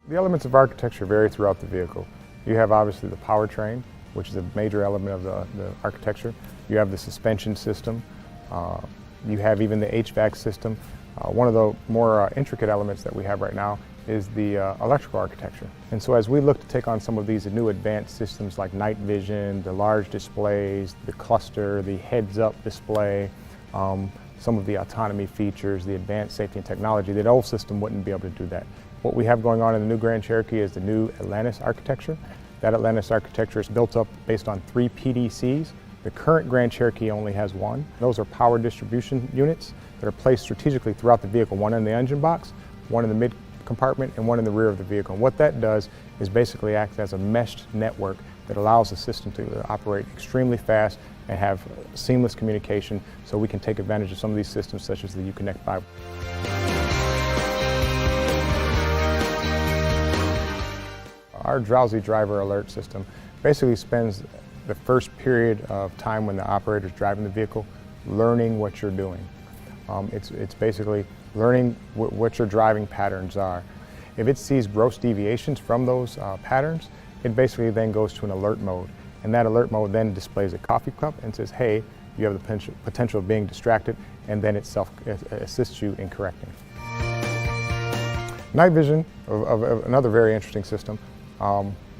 The elements of architecture vary throughout the vehicle. You have obviously the powertrain, which is a major element of the architecture. You have the suspension system. You have even the HVAC system. One of the more intricate elements that we have right now is the electrical architecture. And so as we look to take on some of these new advanced systems like night vision, the large displays, the cluster, the heads-up display, some of the autonomy features, the advanced safety and technology, that old system wouldn't be able to do that. What we have going on in the new Grand Cherokee is the new Atlantis architecture. That Atlantis architecture is built up based on 3 PDCs. The current Grand Cherokee only has 1. Those are power distribution units that are placed strategically throughout the vehicle, 1 in the engine box, 1 in the mid compartment, and 1 in the rear of the vehicle. And what that does is basically act as a meshed network that allows the system to operate extremely fast and have seamless communication, so we can take advantage of some of these systems such as the Uconnect 5. Our drowsy driver alert system basically spends the first period of time when the operator is driving the vehicle learning what you're doing. It's basically learning what your driving patterns are. If it sees gross deviations from those patterns, it basically then goes to an alert mode. And that alert mode then displays a coffee cup and says, hey, you have the potential of being distracted, and then it assists you in correcting. Night vision, of another very interesting system.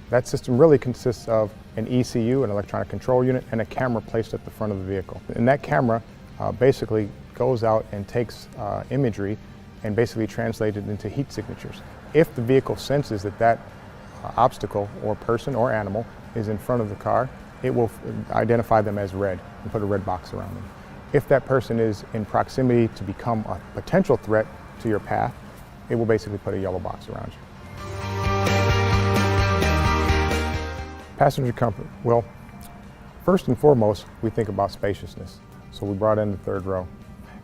That system really consists of an ECU, an electronic control unit, and a camera placed at the front of the vehicle. And that camera basically goes out and takes imagery and basically translates it into heat signatures. If the vehicle senses that obstacle or person or animal is in front of the car, it will identify them as red and put a red box around them. If that person is in proximity to become a potential threat to your path, it will basically put a yellow box around you. Passenger comfort. Well, first and foremost, we think about spaciousness. So we brought in the third row.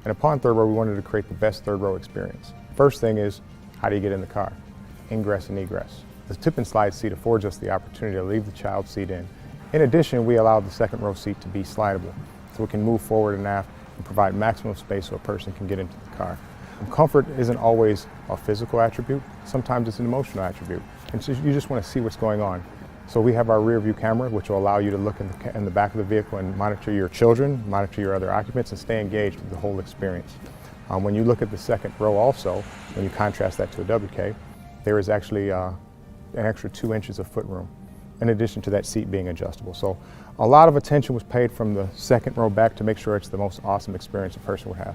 And upon third row, we wanted to create the best third row experience. First thing is, how do you get in the car? Ingress and egress. The tip and slide seat affords us the opportunity to leave the child seat in. In addition, we allow the second row seat to be slidable, so it can move forward and aft and provide maximum space so a person can get into the car. Comfort isn't always a physical attribute. Sometimes it's an emotional attribute. And so you just want to see what's going on. So we have our rear view camera, which will allow you to look in the back of the vehicle and monitor your children, monitor your other occupants, and stay engaged with the whole experience. When you look at the second row also, when you contrast that to a WK, there is actually an extra 2 inches of footroom, in addition to that seat being adjustable. So a lot of attention was paid from the second row back to make sure it's the most awesome experience a person would have.